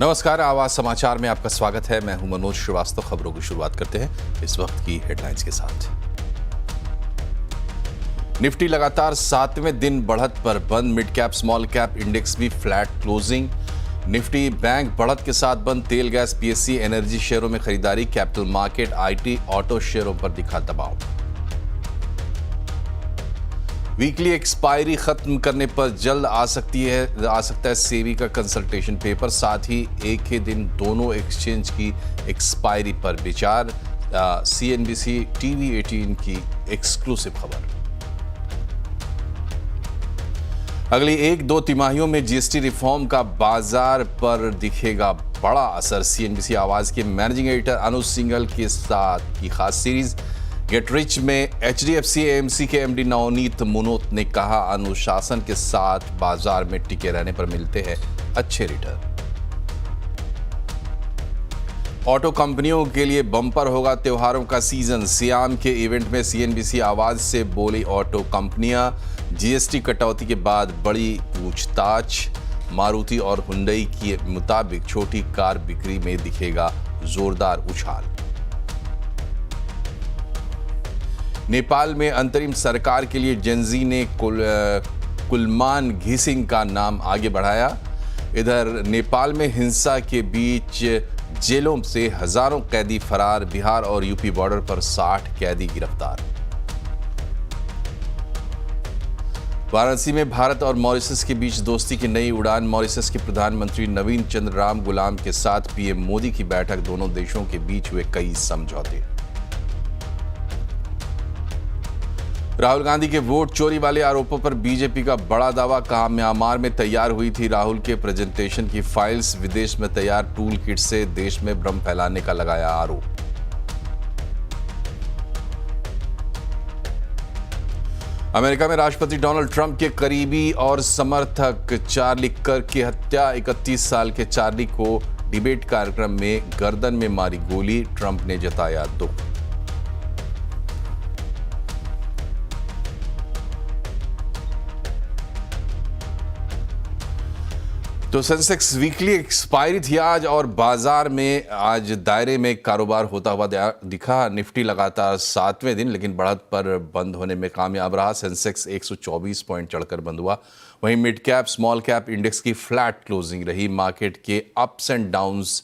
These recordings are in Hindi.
नमस्कार, आवाज समाचार में आपका स्वागत है। मैं हूं मनोज श्रीवास्तव। खबरों की शुरुआत करते हैं इस वक्त की हेडलाइंस के साथ। निफ्टी लगातार 7वें दिन बढ़त पर बंद। Mid cap small cap index भी फ्लैट क्लोजिंग। निफ्टी बैंक बढ़त के साथ बंद। तेल गैस पीएससी एनर्जी शेयरों में खरीदारी। कैपिटल मार्केट आईटी ऑटो शेयरों पर दिखा दबाव। वीकली एक्सपायरी खत्म करने पर जल्द आ सकता है सेबी का कंसल्टेशन पेपर। साथ ही एक ही दिन दोनों एक्सचेंज की एक्सपायरी पर विचार। सीएनबीसी टीवी 18 की एक्सक्लूसिव खबर। अगली 1-2 तिमाहियों में जीएसटी रिफॉर्म का बाजार पर दिखेगा बड़ा असर। सीएनबीसी आवाज के मैनेजिंग एडिटर अनुज सिंघल के साथ की खास सीरीज। गेट रिच में एचडीएफसी एएमसी के एमडी नवनीत मुनोत ने कहा, अनुशासन के साथ बाजार में टिके रहने पर मिलते हैं अच्छे रिटर्न। ऑटो कंपनियों के लिए बम्पर होगा त्योहारों का सीजन। सियाम के इवेंट में सीएनबीसी आवाज से बोली ऑटो कंपनियां। जीएसटी कटौती के बाद बड़ी पूछताछ। मारुति और हुंडई के मुताबिक छोटी कार बिक्री में दिखेगा जोरदार उछाल। नेपाल में अंतरिम सरकार के लिए जेनजी ने कुलमान घिसिंग का नाम आगे बढ़ाया। इधर नेपाल में हिंसा के बीच जेलों से हजारों कैदी फरार। बिहार और यूपी बॉर्डर पर 60 कैदी गिरफ्तार। वाराणसी में भारत और मॉरिशस के बीच दोस्ती की नई उड़ान। मॉरिशस के प्रधानमंत्री नवीन चंद्र राम गुलाम के साथ पीएम मोदी की बैठक। दोनों देशों के बीच हुए कई समझौते। राहुल गांधी के वोट चोरी वाले आरोपों पर बीजेपी का बड़ा दावा। कहा, म्यांमार में तैयार हुई थी राहुल के प्रेजेंटेशन की फाइल्स। विदेश में तैयार टूल किट से देश में भ्रम फैलाने का लगाया आरोप। अमेरिका में राष्ट्रपति डोनाल्ड ट्रंप के करीबी और समर्थक चार्ली कर्क की हत्या। 31 साल के चार्ली को डिबेट कार्यक्रम में गर्दन में मारी गोली। ट्रंप ने जताया दुख। तो सेंसेक्स वीकली एक्सपायरी थी आज और बाजार में आज दायरे में कारोबार होता हुआ दिखा। निफ्टी लगातार 7वें दिन लेकिन बढ़त पर बंद होने में कामयाब रहा। सेंसेक्स 124 पॉइंट चढ़कर बंद हुआ। वहीं mid cap small cap index की फ्लैट क्लोजिंग रही। मार्केट के अप्स एंड डाउन्स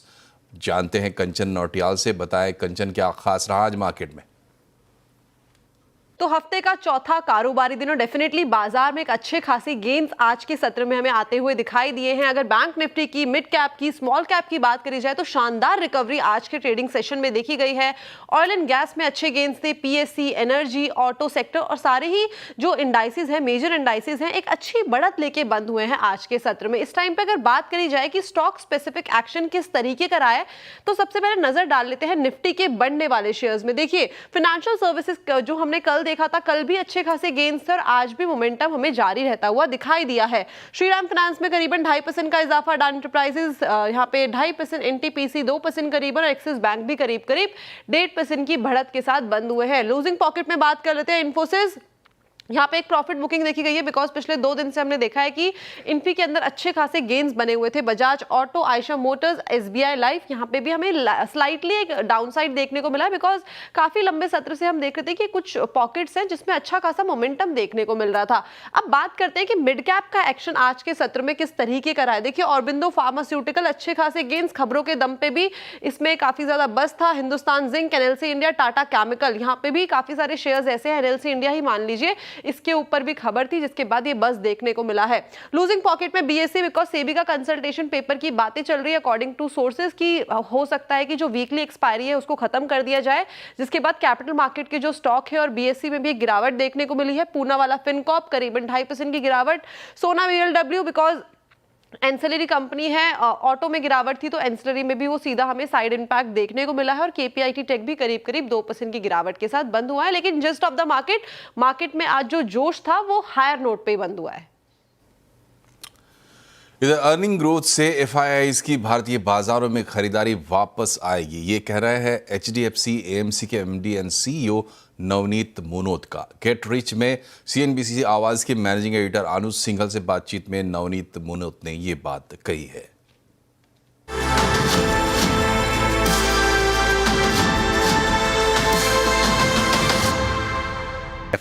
जानते हैं कंचन नौटियाल से। बताएं कंचन, क्या खास रहा आज मार्केट में? तो हफ्ते का चौथा कारोबारी दिन और डेफिनेटली बाजार में एक अच्छे खासी गेन्स आज के सत्र में हमें आते हुए दिखाई दिए हैं। अगर बैंक निफ्टी की, मिड कैप की, स्मॉल कैप की बात करी जाए तो शानदार रिकवरी आज के ट्रेडिंग सेशन में देखी गई है। ऑयल एंड गैस में अच्छे गेन्स थे। पीएससी, एनर्जी, ऑटो सेक्टर और सारे ही जो इंडाइसेस हैं, मेजर इंडाइसेस हैं, एक अच्छी बढ़त लेके बंद हुए हैं आज के सत्र में। इस टाइम पे अगर बात करी जाए कि स्टॉक स्पेसिफिक एक्शन किस तरीके का रहा है तो सबसे पहले नजर डाल लेते हैं निफ्टी के बढ़ने वाले शेयर्स में। देखिए, फाइनेंशियल सर्विसेज जो हमने कल देखा था, कल भी अच्छे खासे गेन्स थे और आज भी मोमेंटम हमें जारी रहता हुआ दिखाई दिया है। श्रीराम फाइनेंस में करीबन 2.5% का इजाफा। अडानी एंटरप्राइजेज यहाँ पे 2.5%, एनटीपीसी 2% करीबन और एक्सिस बैंक भी करीब 1.5% की बढ़त के साथ बंद हुए हैं। लूजिंग पॉकेट में बात कर लेते हैं। इन्फोसिस, यहाँ पे एक प्रॉफिट बुकिंग देखी गई है बिकॉज पिछले 2 दिन से हमने देखा है कि इन्फी के अंदर अच्छे खासे गेन्स बने हुए थे। Bajaj auto, Ayesha Motors, SBI life, यहाँ पे भी हमें स्लाइटली एक डाउनसाइड देखने को मिला बिकॉज काफी लंबे सत्र से हम देख रहे थे कि कुछ पॉकेट्स हैं जिसमें अच्छा खासा मोमेंटम देखने को मिल रहा था। अब बात करते हैं कि मिड कैप का एक्शन आज के सत्र में किस तरीके का रहा है। देखिए, ऑरबिंदो फार्मास्यूटिकल अच्छे खासे गेन्स, खबरों के दम पे भी इसमें काफी ज्यादा बस था। Hindustan zinc, NLC India, Tata chemical, यहाँ पे भी काफी सारे शेयर्स ऐसे हैं। एनएलसी इंडिया ही मान लीजिए, इसके ऊपर भी खबर थी जिसके बाद ये बस देखने को मिला है। लूजिंग पॉकेट में बीएससी बिकॉज सेबी का कंसल्टेशन पेपर की बातें चल रही है अकॉर्डिंग टू सोर्सेज की हो सकता है कि जो वीकली एक्सपायरी है उसको खत्म कर दिया जाए, जिसके बाद कैपिटल मार्केट के जो स्टॉक है और बीएससी में भी एक गिरावट देखने को मिली है। पूना वाला फिनकॉर्प करीबन 2.5% की गिरावट। सोना वीएलडब्ल्यू बिकॉज एंसिलरी कंपनी है, ऑटो में गिरावट थी तो एंसिलरी में भी वो सीधा हमें साइड इंपैक्ट देखने को मिला है। और केपीआईटी टेक भी करीब 2% की गिरावट के साथ बंद हुआ है। लेकिन जस्ट ऑफ द मार्केट में आज जो जोश था वो हायर नोट पे बंद हुआ है। इधर अर्निंग ग्रोथ से एफआईआईज की भारतीय बाजारों में खरीदारी वापस आएगी, ये कह रहे हैं एचडीएफसी एएमसी के MD and CEO Navneet Munot का। गेट रिच में सीएनबीसी आवाज के मैनेजिंग एडिटर अनुज सिंघल से बातचीत में नवनीत मुनोत ने ये बात कही है।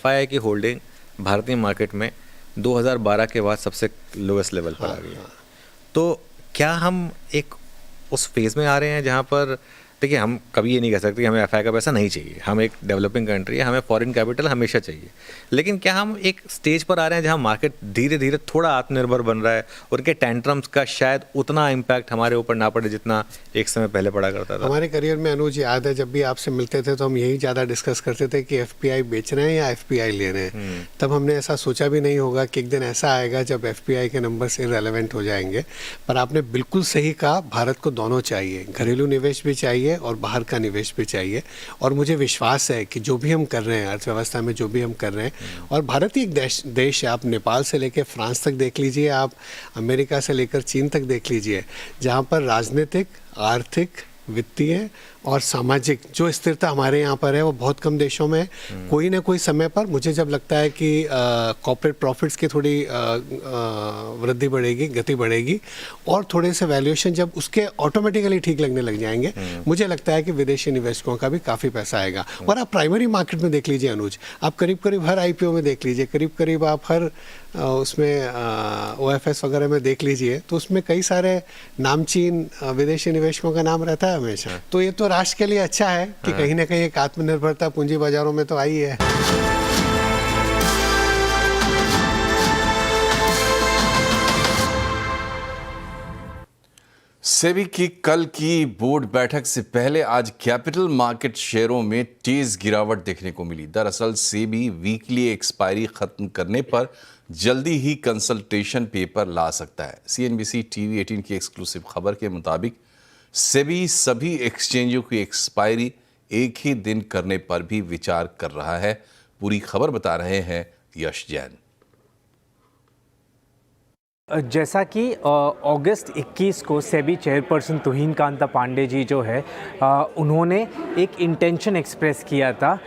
FII की होल्डिंग भारतीय मार्केट में 2012 के बाद सबसे लोएस्ट लेवल पर आ गई है। तो क्या हम एक उस फेज़ में आ रहे हैं जहाँ पर देखिए, हम कभी ये नहीं कह सकते कि हमें FII का पैसा नहीं चाहिए, हम एक डेवलपिंग कंट्री है, हमें फॉरेन कैपिटल हमेशा चाहिए, लेकिन क्या हम एक स्टेज पर आ रहे हैं जहाँ मार्केट धीरे धीरे थोड़ा आत्मनिर्भर बन रहा है और उनके टेंट्रम्स का शायद उतना इम्पैक्ट हमारे ऊपर ना पड़े जितना एक समय पहले पड़ा करता था। हमारे करियर में अनुज याद है, जब भी आपसे मिलते थे तो हम यही ज़्यादा डिस्कस करते थे कि FPI बेच रहे हैं या FPI ले रहे हैं। तब हमने ऐसा सोचा भी नहीं होगा कि एक दिन ऐसा आएगा जब FPI के नंबर्स इररेलेवेंट हो जाएंगे। पर आपने बिल्कुल सही कहा, भारत को दोनों चाहिए, घरेलू निवेश भी चाहिए और बाहर का निवेश भी चाहिए। और मुझे विश्वास है कि जो भी हम कर रहे हैं अर्थव्यवस्था में, जो भी हम कर रहे हैं, और भारत एक देश है, आप नेपाल से लेकर फ्रांस तक देख लीजिए, आप अमेरिका से लेकर चीन तक देख लीजिए, जहाँ पर राजनीतिक, आर्थिक, वित्तीय और सामाजिक जो स्थिरता हमारे यहाँ पर है वो बहुत कम देशों में है। कोई ना कोई समय पर मुझे जब लगता है कि कॉर्पोरेट प्रॉफिट्स की थोड़ी वृद्धि बढ़ेगी, गति बढ़ेगी, और थोड़े से वैल्यूएशन जब उसके ऑटोमेटिकली ठीक लगने लग जाएंगे, मुझे लगता है कि विदेशी निवेशकों का भी काफ़ी पैसा आएगा। और आप प्राइमरी मार्केट में देख लीजिए अनुज, आप करीब करीब हर IPO में देख लीजिए, करीब करीब आप हर उसमें OFS वगैरह में देख लीजिए, तो उसमें कई सारे नामचीन विदेशी निवेशकों का नाम रहता है हमेशा। तो ये तो राष्ट्र के लिए अच्छा है कि कहीं ना कहीं एक आत्मनिर्भरता पूंजी बाजारों में तो आई है। सेबी की कल की बोर्ड बैठक से पहले आज कैपिटल मार्केट शेयरों में तेज गिरावट देखने को मिली। दरअसल सेबी वीकली एक्सपायरी खत्म करने पर जल्दी ही कंसल्टेशन पेपर ला सकता है। CNBC TV 18 की एक्सक्लूसिव खबर के मुताबिक सेबी सभी एक्सचेंजों की एक्सपायरी एक ही दिन करने पर भी विचार कर रहा है। पूरी खबर बता रहे हैं यश जैन। जैसा कि अगस्त 21 को सेबी चेयरपर्सन तुहिन कांता पांडे जी जो है उन्होंने एक इंटेंशन एक्सप्रेस किया था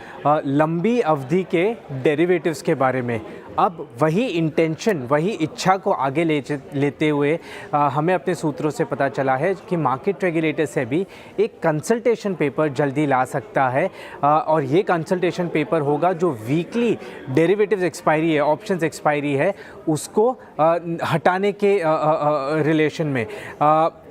लंबी अवधि के डेरिवेटिव्स के बारे में। अब वही इंटेंशन, वही इच्छा को आगे लेते हुए हमें अपने सूत्रों से पता चला है कि मार्केट रेगुलेटर सेबी एक कंसल्टेशन पेपर जल्दी ला सकता है और ये कंसल्टेशन पेपर होगा जो वीकली डेरिवेटिव्स एक्सपायरी है, ऑप्शंस एक्सपायरी है, उसको हटाने के रिलेशन में।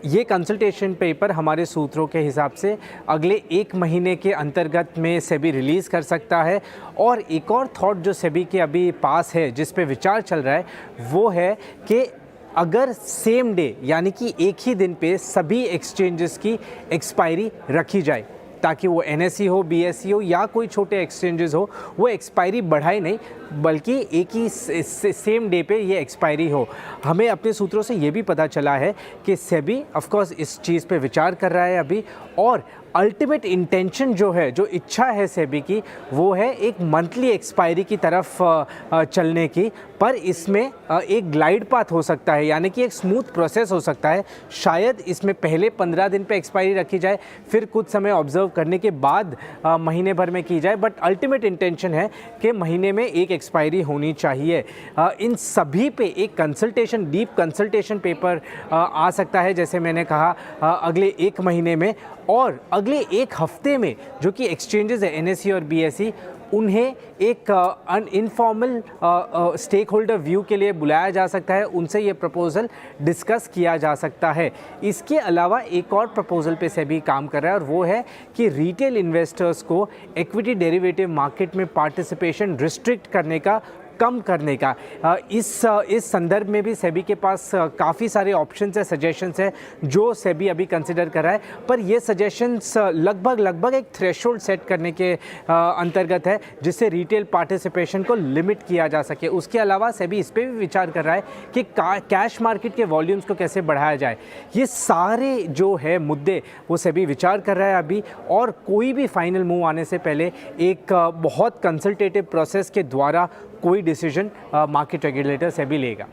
ये कंसल्टेशन पेपर हमारे सूत्रों के हिसाब से अगले 1 महीने के अंतर्गत में सेबी रिलीज़ कर सकता है। और एक और थॉट जो सेबी के अभी पास है, जिस पे विचार चल रहा है, वो है कि अगर सेम डे यानी कि एक ही दिन पे सभी एक्सचेंजेस की एक्सपायरी रखी जाए, ताकि वो NSE हो, BSE हो या कोई छोटे एक्सचेंजेस हो, वो एक्सपायरी बढ़ाए नहीं बल्कि एक ही सेम डे पे ये एक्सपायरी हो। हमें अपने सूत्रों से ये भी पता चला है कि सेबी ऑफ कोर्स इस चीज़ पे विचार कर रहा है अभी, और अल्टीमेट इंटेंशन जो है, जो इच्छा है सेबी की, वो है एक मंथली एक्सपायरी की तरफ चलने की। पर इसमें एक ग्लाइड पाथ हो सकता है, यानी कि एक स्मूथ प्रोसेस हो सकता है। शायद इसमें पहले 15 दिन पे एक्सपायरी रखी जाए, फिर कुछ समय ऑब्जर्व करने के बाद महीने भर में की जाए, बट अल्टीमेट इंटेंशन है कि महीने में एक एक्सपायरी होनी चाहिए। इन सभी पे एक कंसल्टेशन, डीप कंसल्टेशन पेपर आ सकता है, जैसे मैंने कहा, अगले 1 महीने में। और अगले 1 हफ्ते में जो कि एक्सचेंजेस है NSE और BSE, उन्हें एक इनफॉर्मल स्टेक होल्डर व्यू के लिए बुलाया जा सकता है, उनसे ये प्रपोजल डिस्कस किया जा सकता है। इसके अलावा एक और प्रपोजल पे सेबी काम कर रहा है, और वो है कि रिटेल इन्वेस्टर्स को इक्विटी डेरिवेटिव मार्केट में पार्टिसिपेशन रिस्ट्रिक्ट करने का, कम करने का। इस संदर्भ में भी सेबी के पास काफ़ी सारे ऑप्शंस है, सजेशंस है जो सेबी अभी कंसिडर कर रहा है। पर ये सजेशंस लगभग एक थ्रेशोल्ड सेट करने के अंतर्गत है, जिससे रिटेल पार्टिसिपेशन को लिमिट किया जा सके। उसके अलावा सेबी इस पर भी विचार कर रहा है कि कैश मार्केट के वॉल्यूम्स को कैसे बढ़ाया जाए। ये सारे जो है मुद्दे वो सेबी विचार कर रहा है अभी, और कोई भी फाइनल मूव आने से पहले एक बहुत कंसल्टेटिव प्रोसेस के द्वारा कोई डिसीजन मार्केट रेगुलेटर से भी लेगा।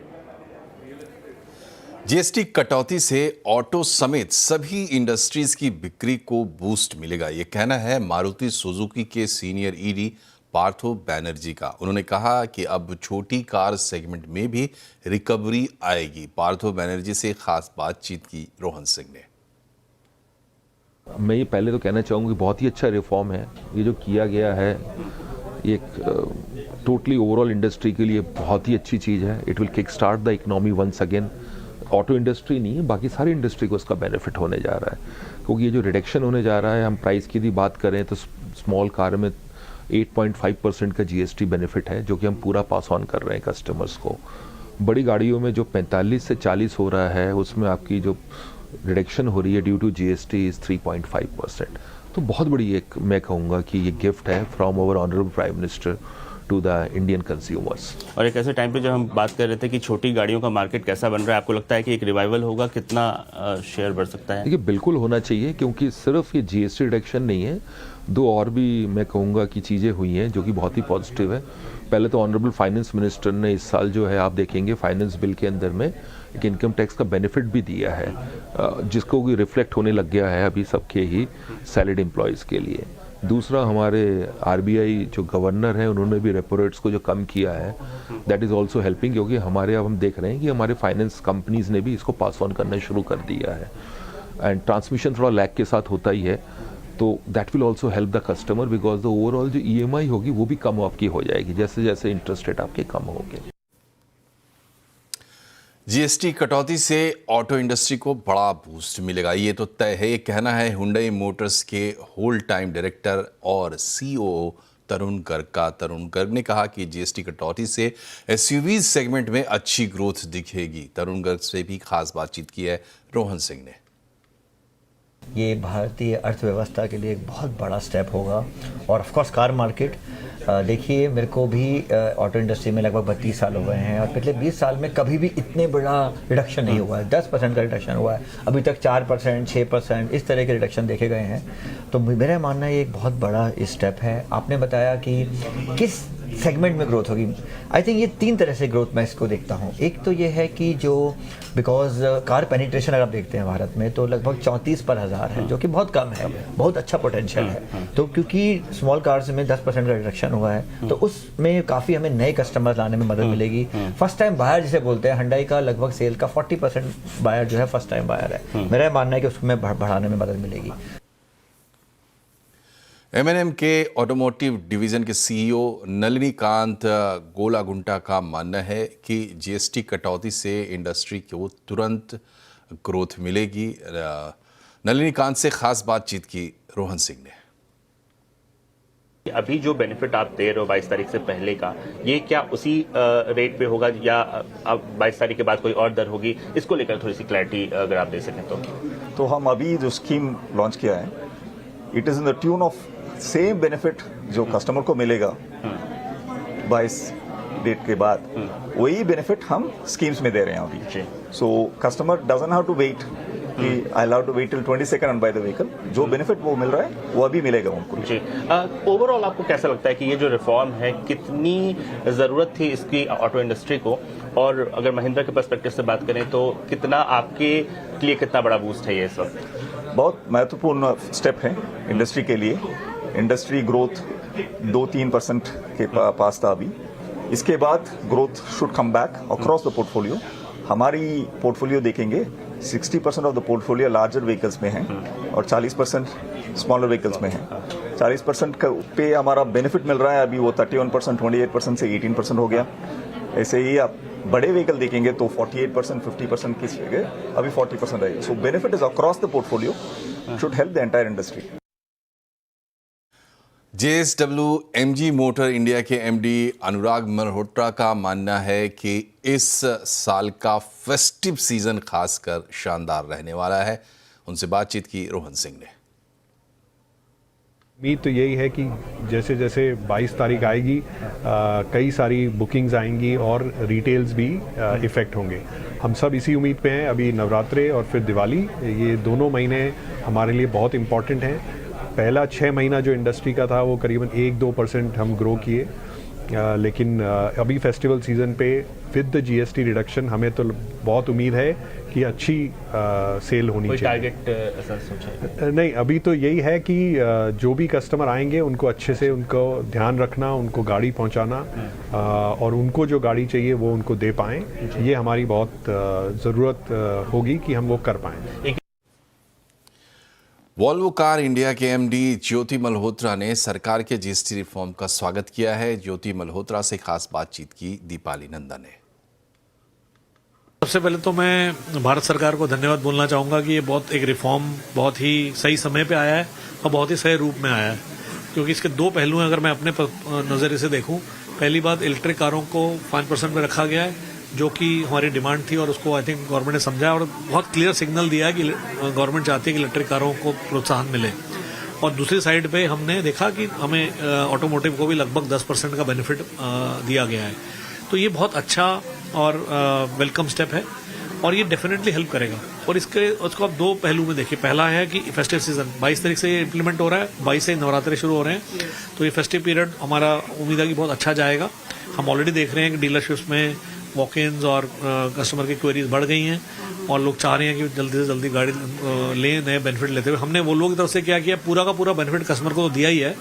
GST कटौती से ऑटो समेत सभी इंडस्ट्रीज की बिक्री को बूस्ट मिलेगा, ये कहना है मारुति सुजुकी के सीनियर ED पार्थो बैनर्जी का। उन्होंने कहा कि अब छोटी कार सेगमेंट में भी रिकवरी आएगी। पार्थो बैनर्जी से खास बातचीत की रोहन सिंह ने। मैं ये पहले तो कहना चाहूँगा कि बहुत ही अच्छा रिफॉर्म है ये जो किया गया है। एक टोटली ओवरऑल इंडस्ट्री के लिए बहुत ही अच्छी चीज़ है. It will kick start the economy once again. Auto industry नहीं है, बाकी सारी इंडस्ट्री को उसका बेनिफिट होने जा रहा है, क्योंकि ये जो रिडक्शन होने जा रहा है, हम प्राइस की भी बात करें तो स्मॉल कार में 8.5% का जीएसटी बेनिफिट है, जो कि हम पूरा पास ऑन कर रहे हैं कस्टमर्स को. बड़ी गाड़ियों में जो 45 से 40 हो रहा है, उसमें आपकी जो रिडक्शन हो रही है ड्यू टू जीएसटी इज़ 3.5%. तो बहुत बड़ी एक मैं कहूँगा कि ये गिफ्ट है from our honourable prime minister to the Indian consumers. और एक ऐसे टाइम पे जब हम बात कर रहे थे कि छोटी गाड़ियों का मार्केट कैसा बन रहा है, आपको लगता है कि एक रिवाइवल होगा, कितना शेयर बढ़ सकता है? देखिए, बिल्कुल होना चाहिए, क्योंकि सिर्फ ये जीएसटी रिडक्शन नहीं है, दो और भी मैं कहूँगा कि चीज़ें हुई हैं जो कि बहुत ही पॉजिटिव है. पहले तो ऑनरेबल फाइनेंस मिनिस्टर ने इस साल जो है, आप देखेंगे फाइनेंस बिल के अंदर में एक इनकम टैक्स का बेनिफिट भी दिया है, जिसको भी रिफ्लेक्ट होने लग गया है अभी सबके ही सैलरीड एम्प्लॉयज़ के लिए. दूसरा, हमारे आरबीआई जो गवर्नर हैं, उन्होंने भी रेपो रेट्स को जो कम किया है, दैट इज़ ऑल्सो हेल्पिंग, क्योंकि हमारे अब हम देख रहे हैं कि हमारे फाइनेंस कंपनीज ने भी इसको पास ऑन करना शुरू कर दिया है. एंड ट्रांसमिशन थोड़ा लैग के साथ होता ही है, तो that will also help the customer, because the overall जो ईएमआई होगी वो भी कम आपकी हो जाएगी जैसे जैसे इंटरेस्ट रेट आपके कम होंगे. जीएसटी कटौती से ऑटो इंडस्ट्री को बड़ा बूस्ट मिलेगा, ये तो तय है. ये कहना है हुंडई मोटर्स के होल टाइम डायरेक्टर और सीओओ तरुण गर्ग का. तरुण गर्ग ने कहा कि जीएसटी कटौती से एसयूवी सेगमेंट में अच्छी ग्रोथ दिखेगी. तरुण गर्ग से भी खास बातचीत की है रोहन सिंह ने. ये भारतीय अर्थव्यवस्था के लिए एक बहुत बड़ा स्टेप होगा. और ऑफ कोर्स कार मार्केट, देखिए, मेरे को भी ऑटो इंडस्ट्री में लगभग 32 साल हो गए हैं, और पिछले 20 साल में कभी भी इतने बड़ा रिडक्शन नहीं हुआ है. 10% का रिडक्शन हुआ है, अभी तक 4%, 6% इस तरह के रिडक्शन देखे गए हैं. तो मेरा मानना है ये एक बहुत बड़ा स्टेप है. आपने बताया कि किस सेगमेंट में ग्रोथ होगी. आई थिंक ये 3 तरह से ग्रोथ मैं इसको देखता हूँ. एक तो ये है कि जो बिकॉज कार पेनिट्रेशन अगर आप देखते हैं भारत में तो लगभग 34 पर हज़ार है, जो कि बहुत कम है, बहुत अच्छा पोटेंशियल है. तो क्योंकि स्मॉल कार्स में 10% का रिडक्शन हुआ है, तो उसमें काफ़ी हमें नए कस्टमर लाने में मदद मिलेगी. फर्स्ट टाइम बायर जिसे बोलते हैं, हुंडई का लगभग सेल का 40% बायर जो है फर्स्ट टाइम बायर है. मेरा मानना है कि उसमें बढ़ाने में मदद मिलेगी. एमएनएम के ऑटोमोटिव डिवीज़न के सीईओ नलिनीकांत गोलागुंटा का मानना है कि जीएसटी कटौती से इंडस्ट्री को तुरंत ग्रोथ मिलेगी. नलिनीकांत से खास बातचीत की रोहन सिंह ने. अभी जो बेनिफिट आप दे रहे हो 22 तारीख से पहले का, ये क्या उसी रेट पे होगा या अब 22 तारीख के बाद कोई और दर होगी? इसको लेकर थोड़ी सी क्लैरिटी अगर आप दे सकें तो हम अभी जो स्कीम लॉन्च किया है, it is in the tune of same benefit जो कस्टमर को मिलेगा 22 डेट के बाद, वही बेनिफिट हम स्कीम्स में दे रहे हैं अभी. So customer doesn't have to wait कि I love to wait till 22nd and buy the vehicle. जो बेनिफिट वो मिल रहा है वो अभी मिलेगा उनको. जी, ओवरऑल आपको कैसा लगता है कि ये जो रिफॉर्म है, कितनी ज़रूरत थी इसकी ऑटो इंडस्ट्री को? और अगर महिंद्रा के पर्सपेक्टिव से बात करें तो कितना आपके लिए कितना बड़ा बूस्ट है ये सब? बहुत महत्वपूर्ण स्टेप है इंडस्ट्री के लिए. इंडस्ट्री ग्रोथ 2-3% के पास था अभी. इसके बाद growth should come back across the portfolio. हमारी पोर्टफोलियो देखेंगे, 60% of the portfolio larger vehicles में है और 40% स्मॉलर व्हीकल्स में है. 40% पे हमारा बेनिफिट मिल रहा है अभी, वो 31%, 28% से 18% हो गया. ऐसे ही आप बड़े व्हीकल देखेंगे तो 48%, 50% की जगह अभी 40% रहेगी. सो benefit is across the portfolio, should help the entire industry. JSW-MG motor India के एमडी अनुराग मल्होत्रा का मानना है कि इस साल का फेस्टिव सीजन खासकर शानदार रहने वाला है. उनसे बातचीत की रोहन सिंह ने. उम्मीद तो यही है कि जैसे जैसे 22 तारीख आएगी, कई सारी बुकिंग्स आएंगी और रिटेल्स भी इफ़ेक्ट होंगे. हम सब इसी उम्मीद पे हैं. अभी नवरात्रे और फिर दिवाली, ये दोनों महीने हमारे लिए बहुत इम्पॉर्टेंट हैं. पहला 6 महीना जो इंडस्ट्री का था वो करीबन 1-2% हम ग्रो किए, लेकिन अभी फेस्टिवल सीज़न पे विद द जीएसटी रिडक्शन हमें तो बहुत उम्मीद है कि अच्छी सेल होनी चाहिए. टारगेट ऐसा सोचा नहीं, अभी तो यही है कि जो भी कस्टमर आएंगे उनको अच्छे से उनको ध्यान रखना, उनको गाड़ी पहुंचाना, और उनको जो गाड़ी चाहिए वो उनको दे पाएँ. ये हमारी बहुत ज़रूरत होगी कि हम वो कर पाएँ. वॉल्वो कार इंडिया के एमडी ज्योति मल्होत्रा ने सरकार के जीएसटी रिफॉर्म का स्वागत किया है। ज्योति मल्होत्रा से खास बातचीत की दीपाली नंदन ने। सबसे पहले तो मैं भारत सरकार को धन्यवाद बोलना चाहूँगा कि ये एक रिफॉर्म बहुत ही सही समय पे आया है और बहुत ही सही रूप में आया है, क्योंकि इसके दो पहलू हैं। अगर मैं अपने नज़रिए से देखूं, पहली बात इलेक्ट्रिक कारों को 5% में रखा गया है, जो कि हमारी डिमांड थी और उसको आई थिंक गवर्नमेंट ने समझा और बहुत क्लियर सिग्नल दिया है कि गवर्नमेंट चाहती है कि इलेक्ट्रिक कारों को प्रोत्साहन मिले। और दूसरी साइड पे हमने देखा कि हमें ऑटोमोटिव को भी लगभग 10% का बेनिफिट दिया गया है। तो ये बहुत अच्छा और वेलकम स्टेप है और ये डेफिनेटली हेल्प करेगा। और उसको आप दो पहलू में देखिए। पहला है कि फेस्टिव सीजन 22 तारीख से ये इम्प्लीमेंट हो रहा है, 22 से नवरात्रे शुरू हो रहे हैं, तो ये फेस्टिव पीरियड हमारा उम्मीद है कि बहुत अच्छा जाएगा। हम ऑलरेडी देख रहे हैं कि डीलरशिप्स में वॉक-इन्स और कस्टमर की क्वेरीज बढ़ गई हैं और लोग चाह रहे हैं कि जल्दी से जल्दी गाड़ी लें, नए बेनिफिट लेते हुए। हमने वो लोगों की तरफ से क्या किया, पूरा का पूरा बेनिफिट कस्टमर को तो दिया ही है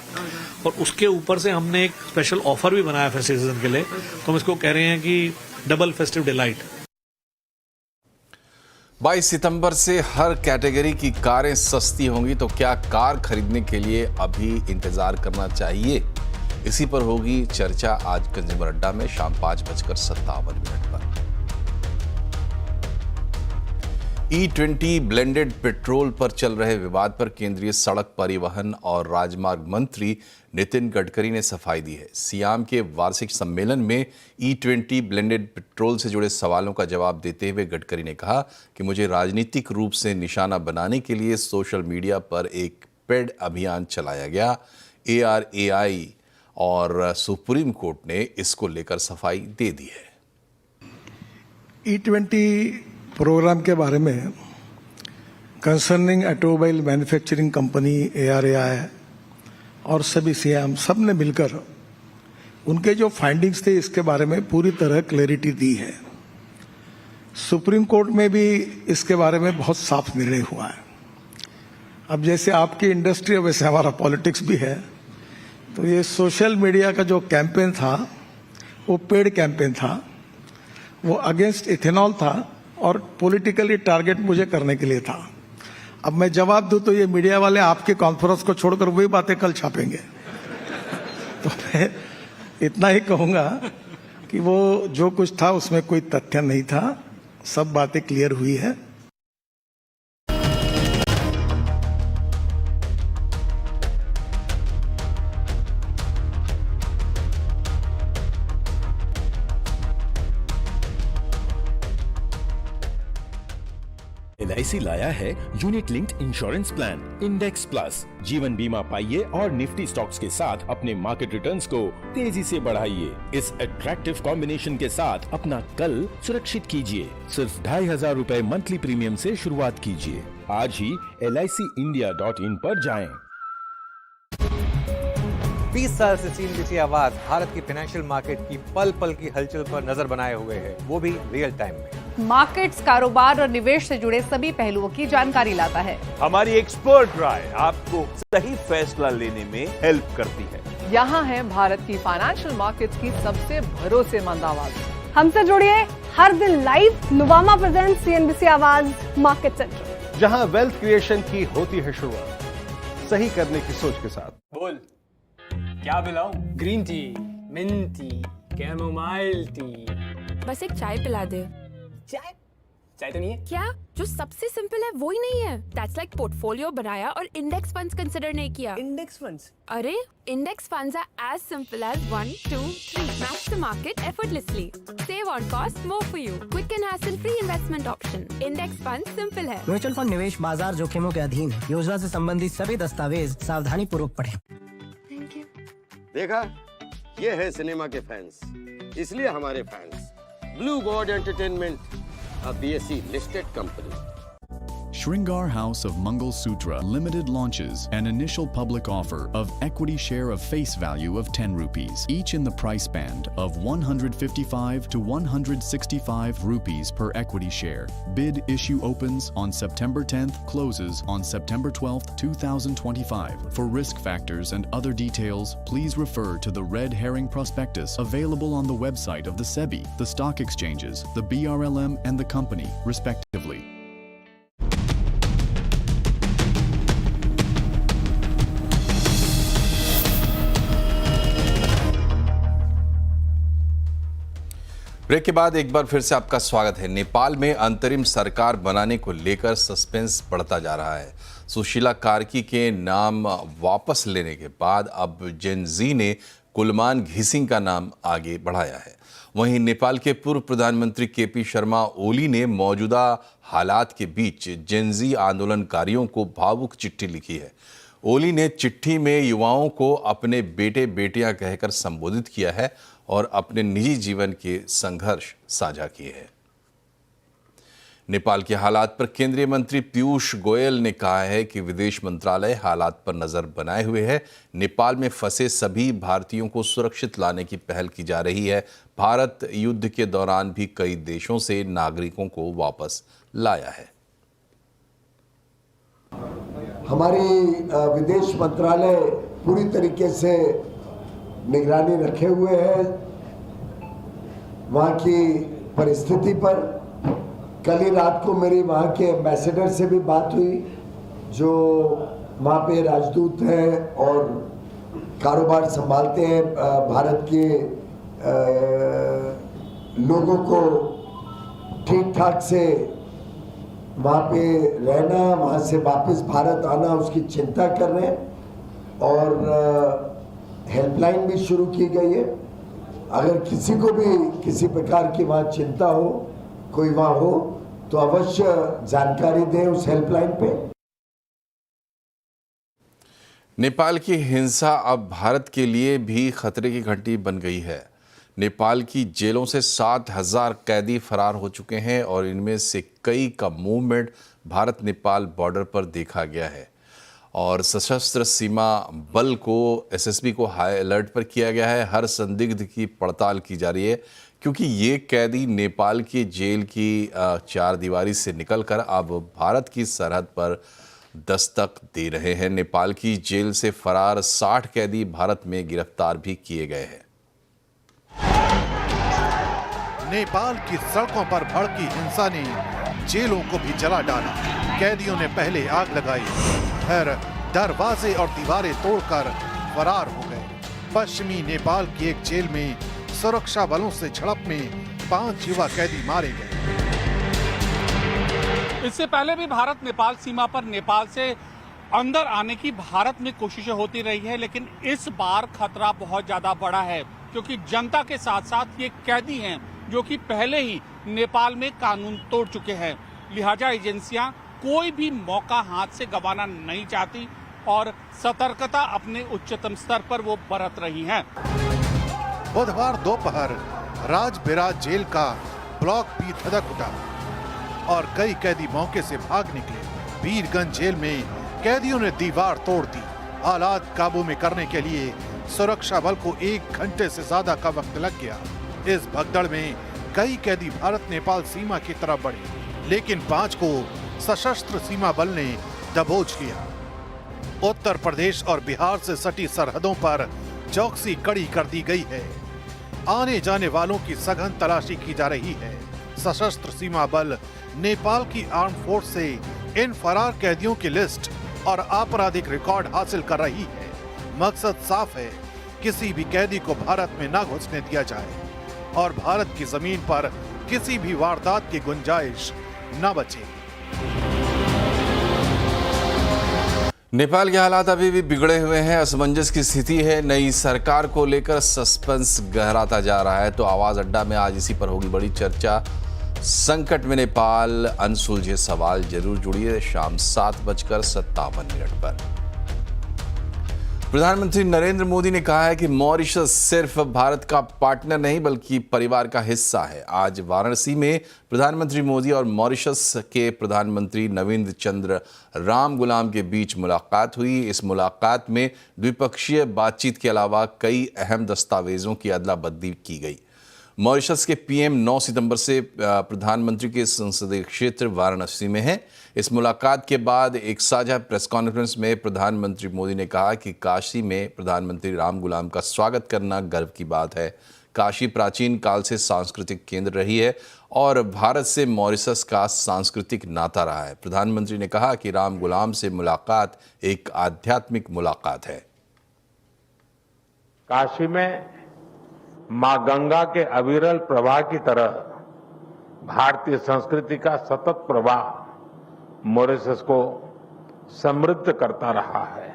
और उसके ऊपर से हमने एक स्पेशल ऑफर भी बनाया फेस्टिव सीजन के लिए। तो हम इसको कह रहे हैं कि डबल फेस्टिव डिलाइट। 22 सितंबर से हर कैटेगरी की कारें सस्ती होंगी, तो क्या कार खरीदने के लिए अभी इंतजार करना चाहिए? इसी पर होगी चर्चा आज कंज्यूमर अड्डा में शाम 5:57 पर। E20 ब्लेंडेड पेट्रोल पर चल रहे विवाद पर केंद्रीय सड़क परिवहन और राजमार्ग मंत्री नितिन गडकरी ने सफाई दी है। सियाम के वार्षिक सम्मेलन में E20 ब्लेंडेड पेट्रोल से जुड़े सवालों का जवाब देते हुए गडकरी ने कहा कि मुझे राजनीतिक रूप से निशाना बनाने के लिए सोशल मीडिया पर एक पेड अभियान चलाया गया। ARAI और सुप्रीम कोर्ट ने इसको लेकर सफाई दे दी है। E20 प्रोग्राम के बारे में concerning automobile manufacturing company ARAI और सभी सियाम सब ने मिलकर उनके जो फाइंडिंग्स थे इसके बारे में पूरी तरह क्लैरिटी दी है। सुप्रीम कोर्ट में भी इसके बारे में बहुत साफ निर्णय हुआ है। अब जैसे आपकी इंडस्ट्री वैसे हमारा पॉलिटिक्स भी है, तो ये सोशल मीडिया का जो कैंपेन था वो पेड कैंपेन था, वो अगेंस्ट इथेनॉल था और पॉलिटिकली टारगेट मुझे करने के लिए था। अब मैं जवाब दूं तो ये मीडिया वाले आपके कॉन्फ्रेंस को छोड़कर वही बातें कल छापेंगे। तो मैं इतना ही कहूंगा कि वो जो कुछ था उसमें कोई तथ्य नहीं था, सब बातें क्लियर हुई है। LIC लाया है unit linked insurance plan index plus. जीवन बीमा पाइए और निफ्टी स्टॉक्स के साथ अपने मार्केट रिटर्न्स को तेजी से बढ़ाइए। इस अट्रैक्टिव कॉम्बिनेशन के साथ अपना कल सुरक्षित कीजिए। सिर्फ 2500 रुपए मंथली प्रीमियम से शुरुआत कीजिए। आज ही LICindia.in पर जाएं। 20 साल से CNBC आवाज भारत की फाइनेंशियल मार्केट की पल पल की हलचल पर नजर बनाए हुए है, वो भी रियल टाइम में। मार्केट्स, कारोबार और निवेश से जुड़े सभी पहलुओं की जानकारी लाता है। हमारी एक्सपर्ट राय आपको सही फैसला लेने में हेल्प करती है। यहाँ है भारत की फाइनेंशियल मार्केट्स की सबसे भरोसेमंद आवाज। हमसे जुड़िए हर दिन लाइव। नुवामा प्रेजेंट्स CNBC आवाज मार्केट सेंटर, जहां वेल्थ क्रिएशन की होती है शुरुआत, सही करने की सोच के साथ। बोल क्या पिलाऊं? Green tea, mint tea, chamomile tea. बस एक चाय पिला दे। चाय तो नहीं है क्या? जो सबसे सिंपल है वो ही नहीं है। That's like पोर्टफोलियो बनाया और इंडेक्स फंड्स कंसिडर नहीं किया। Index funds? अरे index funds are as simple as 1, 2, 3. Match the market effortlessly. Save on cost, more for you. Quick and hassle-free investment option. Index funds simple है। म्यूचुअल फंड निवेश बाजार जोखिमों के अधीन है। योजना से संबंधित सभी दस्तावेज सावधानी पूर्वक पढ़ें। देखा, ये है सिनेमा के फैंस, इसलिए हमारे fans blue God entertainment, a BSE listed company. Shringar House of Mangal Sutra Limited launches an initial public offer of equity share of face value of 10 rupees, each in the price band of 155 to 165 rupees per equity share. Bid issue opens on September 10th, closes on September 12th, 2025. For risk factors and other details, please refer to the red herring prospectus available on the website of the SEBI, the stock exchanges, the BRLM and the company, respectively. Break के बाद एक बार फिर से आपका स्वागत है। नेपाल में अंतरिम सरकार बनाने को लेकर सस्पेंस बढ़ता जा रहा है। सुशीला कार्की के नाम वापस लेने के बाद अब जेन जी ने कुलमान घिसिंग का नाम आगे बढ़ाया है। वहीं नेपाल के पूर्व प्रधानमंत्री केपी शर्मा ओली ने मौजूदा हालात के बीच जेन जी आंदोलनकारियों को भावुक चिट्ठी लिखी है। ओली ने चिट्ठी में युवाओं को अपने बेटे बेटियां कहकर संबोधित किया है और अपने निजी जीवन के संघर्ष साझा किए हैं। नेपाल के हालात पर केंद्रीय मंत्री पीयूष गोयल ने कहा है कि विदेश मंत्रालय हालात पर नजर बनाए हुए है। नेपाल में फंसे सभी भारतीयों को सुरक्षित लाने की पहल की जा रही है। भारत युद्ध के दौरान भी कई देशों से नागरिकों को वापस लाया है। हमारी विदेश मंत्रालय पूरी तरीके से निगरानी रखे हुए है वहाँ की परिस्थिति पर। कल ही रात को मेरी वहाँ के एम्बेसडर से भी बात हुई जो वहाँ पे राजदूत हैं और कारोबार संभालते हैं भारत के लोगों को ठीक ठाक से वहाँ पे रहना, वहाँ से वापस भारत आना, उसकी चिंता कर रहे हैं। और हेल्पलाइन भी शुरू की गई है। अगर किसी को भी किसी प्रकार की वहाँ चिंता हो, कोई वहाँ हो, तो अवश्य जानकारी दें उस हेल्पलाइन पे। नेपाल की हिंसा अब भारत के लिए भी खतरे की घंटी बन गई है। नेपाल की जेलों से 7,000 कैदी फरार हो चुके हैं और इनमें से कई का मूवमेंट भारत नेपाल बॉर्डर पर देखा गया है। और सशस्त्र सीमा बल को एसएसबी को हाई अलर्ट पर किया गया है। हर संदिग्ध की पड़ताल की जा रही है क्योंकि ये कैदी नेपाल की जेल की चार दीवारी से निकलकर अब भारत की सरहद पर दस्तक दे रहे हैं। नेपाल की जेल से फरार 60 कैदी भारत में गिरफ्तार भी किए गए हैं। नेपाल की सड़कों पर भड़की हिंसा ने जेलों को भी जला डाला। कैदियों ने पहले आग लगाई, फिर दरवाजे और दीवारें तोड़कर फरार हो गए। पश्चिमी नेपाल की एक जेल में सुरक्षा बलों से झड़प में 5 युवा कैदी मारे गए। इससे पहले भी भारत नेपाल सीमा पर नेपाल से अंदर आने की भारत में कोशिशें होती रही है, लेकिन इस बार खतरा बहुत ज्यादा बड़ा है क्योंकि जनता के साथ साथ ये कैदी हैं जो कि पहले ही नेपाल में कानून तोड़ चुके हैं। लिहाजा एजेंसियां कोई भी मौका हाथ से गंवाना नहीं चाहती और सतर्कता अपने उच्चतम स्तर पर वो बरत रही हैं। बुधवार दोपहर राजबिराज जेल का ब्लॉक भी धधक उठा और कई कैदी मौके से भाग निकले। वीरगंज जेल में कैदियों ने दीवार तोड़ दी। हालात काबू में करने के लिए सुरक्षा बल को 1 घंटे से ज्यादा का वक्त लग गया। इस भगदड़ में कई कैदी भारत नेपाल सीमा की तरफ बढ़े, लेकिन 5 को सशस्त्र सीमा बल ने दबोच लिया। उत्तर प्रदेश और बिहार से सटी सरहदों पर चौकसी कड़ी कर दी गई है। आने जाने वालों की सघन तलाशी की जा रही है। सशस्त्र सीमा बल नेपाल की आर्म फोर्स से इन फरार कैदियों की लिस्ट और आपराधिक रिकॉर्ड हासिल कर रही है। मकसद साफ है, किसी भी कैदी को भारत में न घुसने दिया जाए और भारत की जमीन पर किसी भी वारदात की गुंजाइश न बचे। नेपाल के हालात अभी भी बिगड़े हुए हैं। असमंजस की स्थिति है। नई सरकार को लेकर सस्पेंस गहराता जा रहा है। तो आवाज अड्डा में आज इसी पर होगी बड़ी चर्चा। संकट में नेपाल, अनसुलझे सवाल। जरूर जुड़िए शाम 7:57 पर। प्रधानमंत्री नरेंद्र मोदी ने कहा है कि मॉरिशस सिर्फ भारत का पार्टनर नहीं बल्कि परिवार का हिस्सा है। आज वाराणसी में प्रधानमंत्री मोदी और मॉरिशस के प्रधानमंत्री नवीन चंद्र रामगुलाम के बीच मुलाकात हुई। इस मुलाकात में द्विपक्षीय बातचीत के अलावा कई अहम दस्तावेजों की अदला बदली की गई। मॉरिशस के पीएम 9 सितंबर से प्रधानमंत्री के संसदीय क्षेत्र वाराणसी में है। इस मुलाकात के बाद एक साझा प्रेस कॉन्फ्रेंस में प्रधानमंत्री मोदी ने कहा कि काशी में प्रधानमंत्री रामगुलाम का स्वागत करना गर्व की बात है। काशी प्राचीन काल से सांस्कृतिक केंद्र रही है और भारत से मॉरिशस का सांस्कृतिक नाता रहा है। प्रधानमंत्री ने कहा कि रामगुलाम से मुलाकात एक आध्यात्मिक मुलाकात है। काशी में मां गंगा के अविरल प्रवाह की तरह भारतीय संस्कृति का सतत प्रवाह मॉरिशस को समृद्ध करता रहा है।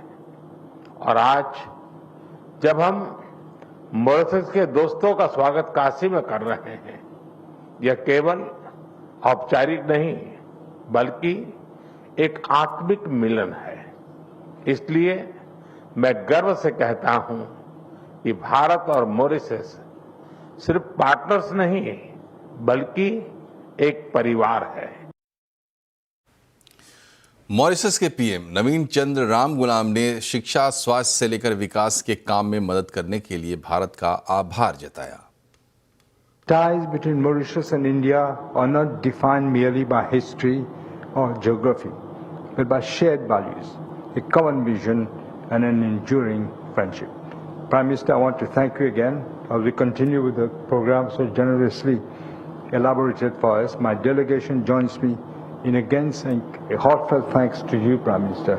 और आज जब हम मॉरिशस के दोस्तों का स्वागत काशी में कर रहे हैं, यह केवल औपचारिक नहीं बल्कि एक आत्मिक मिलन है। इसलिए मैं गर्व से कहता हूं कि भारत और मॉरिशस सिर्फ पार्टनर्स नहीं बल्कि एक परिवार है। मॉरिशस के पीएम नवीन चंद्र राम गुलाम ने शिक्षा, स्वास्थ्य से लेकर विकास के काम में मदद करने के लिए भारत का आभार जताया। Ties between Mauritius and India are not defined merely by history or geography, but by shared values, a common vision, and an enduring friendship. Prime Minister, I want to thank you again as we continue with the program so generously elaborated for us. My delegation joins me in again saying a heartfelt thanks to you, Prime Minister.